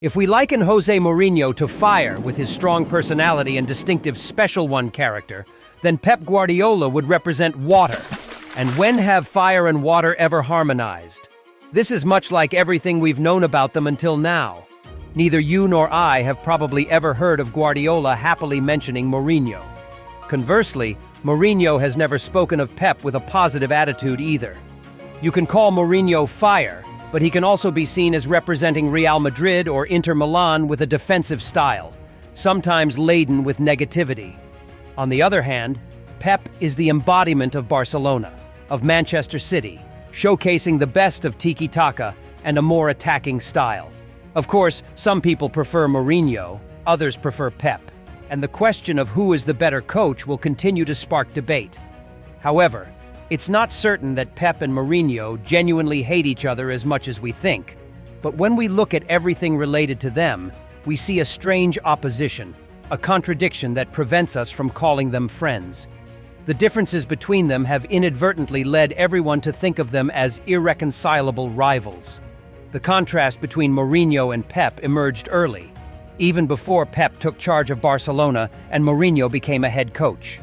If we liken Jose Mourinho to fire with his strong personality and distinctive special one character, then Pep Guardiola would represent water. And when have fire and water ever harmonized? This is much like everything we've known about them until now. Neither you nor I have probably ever heard of Guardiola happily mentioning Mourinho. Conversely, Mourinho has never spoken of Pep with a positive attitude either. You can call Mourinho fire, but he can also be seen as representing Real Madrid or Inter Milan with a defensive style, sometimes laden with negativity. On the other hand, Pep is the embodiment of Barcelona, of Manchester City, showcasing the best of tiki-taka and a more attacking style. Of course, some people prefer Mourinho, others prefer Pep, and the question of who is the better coach will continue to spark debate. However, it's not certain that Pep and Mourinho genuinely hate each other as much as we think. But when we look at everything related to them, we see a strange opposition, a contradiction that prevents us from calling them friends. The differences between them have inadvertently led everyone to think of them as irreconcilable rivals. The contrast between Mourinho and Pep emerged early, even before Pep took charge of Barcelona and Mourinho became a head coach.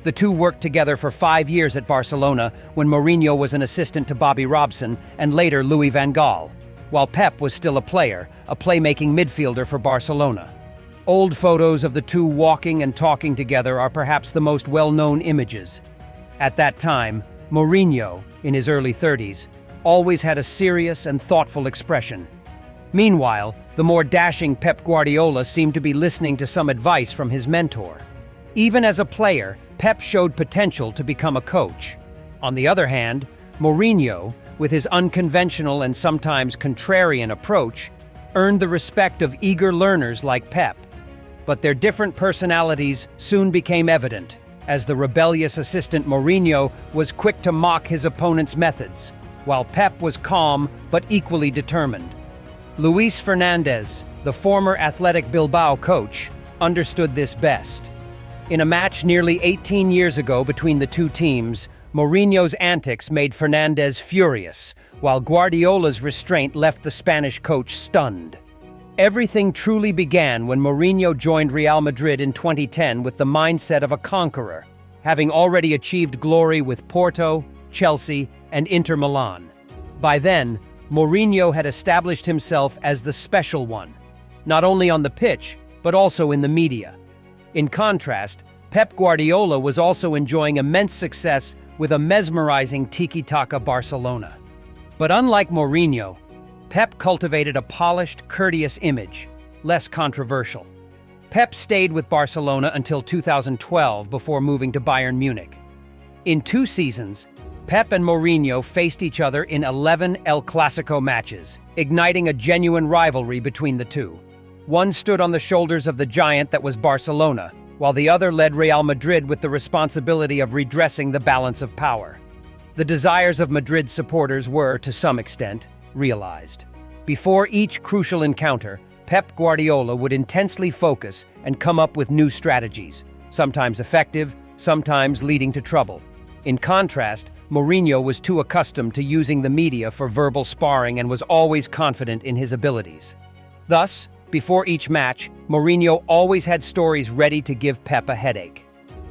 The two worked together for 5 years at Barcelona when Mourinho was an assistant to Bobby Robson and later Louis van Gaal, while Pep was still a player, a playmaking midfielder for Barcelona. Old photos of the two walking and talking together are perhaps the most well-known images. At that time, Mourinho, in his early 30s, always had a serious and thoughtful expression. Meanwhile, the more dashing Pep Guardiola seemed to be listening to some advice from his mentor. Even as a player, Pep showed potential to become a coach. On the other hand, Mourinho, with his unconventional and sometimes contrarian approach, earned the respect of eager learners like Pep. But their different personalities soon became evident, as the rebellious assistant Mourinho was quick to mock his opponent's methods, while Pep was calm but equally determined. Luis Fernandez, the former Athletic Bilbao coach, understood this best. In a match nearly 18 years ago between the two teams, Mourinho's antics made Fernandez furious, while Guardiola's restraint left the Spanish coach stunned. Everything truly began when Mourinho joined Real Madrid in 2010 with the mindset of a conqueror, having already achieved glory with Porto, Chelsea, and Inter Milan. By then, Mourinho had established himself as the special one, not only on the pitch, but also in the media. In contrast, Pep Guardiola was also enjoying immense success with a mesmerizing tiki-taka Barcelona. But unlike Mourinho, Pep cultivated a polished, courteous image, less controversial. Pep stayed with Barcelona until 2012 before moving to Bayern Munich. In 2 seasons, Pep and Mourinho faced each other in 11 El Clasico matches, igniting a genuine rivalry between the two. One stood on the shoulders of the giant that was Barcelona, while the other led Real Madrid with the responsibility of redressing the balance of power. The desires of Madrid's supporters were, to some extent, realized. Before each crucial encounter, Pep Guardiola would intensely focus and come up with new strategies, sometimes effective, sometimes leading to trouble. In contrast, Mourinho was too accustomed to using the media for verbal sparring and was always confident in his abilities. Thus, before each match, Mourinho always had stories ready to give Pep a headache.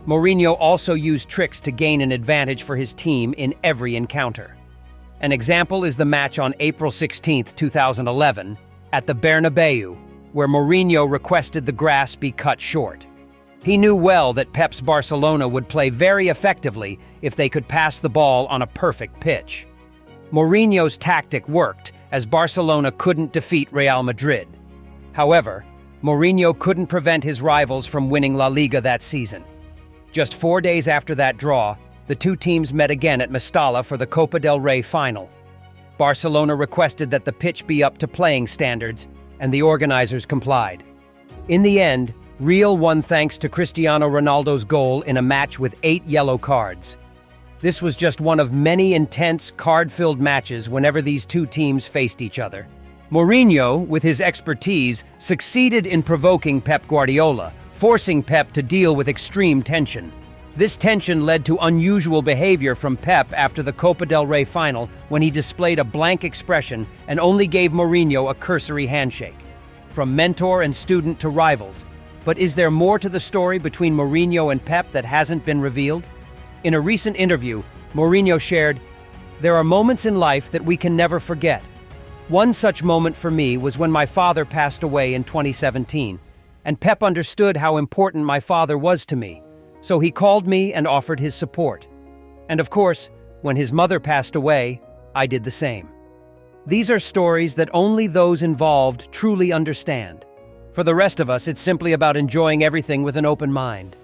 Mourinho also used tricks to gain an advantage for his team in every encounter. An example is the match on April 16, 2011, at the Bernabeu, where Mourinho requested the grass be cut short. He knew well that Pep's Barcelona would play very effectively if they could pass the ball on a perfect pitch. Mourinho's tactic worked, as Barcelona couldn't defeat Real Madrid. However, Mourinho couldn't prevent his rivals from winning La Liga that season. Just 4 days after that draw, the two teams met again at Mestalla for the Copa del Rey final. Barcelona requested that the pitch be up to playing standards, and the organizers complied. In the end, Real won thanks to Cristiano Ronaldo's goal in a match with 8 yellow cards. This was just one of many intense, card-filled matches whenever these two teams faced each other. Mourinho, with his expertise, succeeded in provoking Pep Guardiola, forcing Pep to deal with extreme tension. This tension led to unusual behavior from Pep after the Copa del Rey final, when he displayed a blank expression and only gave Mourinho a cursory handshake. from mentor and student to rivals. But is there more to the story between Mourinho and Pep that hasn't been revealed? In a recent interview, Mourinho shared, "There are moments in life that we can never forget. One such moment for me was when my father passed away in 2017, and Pep understood how important my father was to me, so he called me and offered his support. And of course, when his mother passed away, I did the same." These are stories that only those involved truly understand. For the rest of us, it's simply about enjoying everything with an open mind.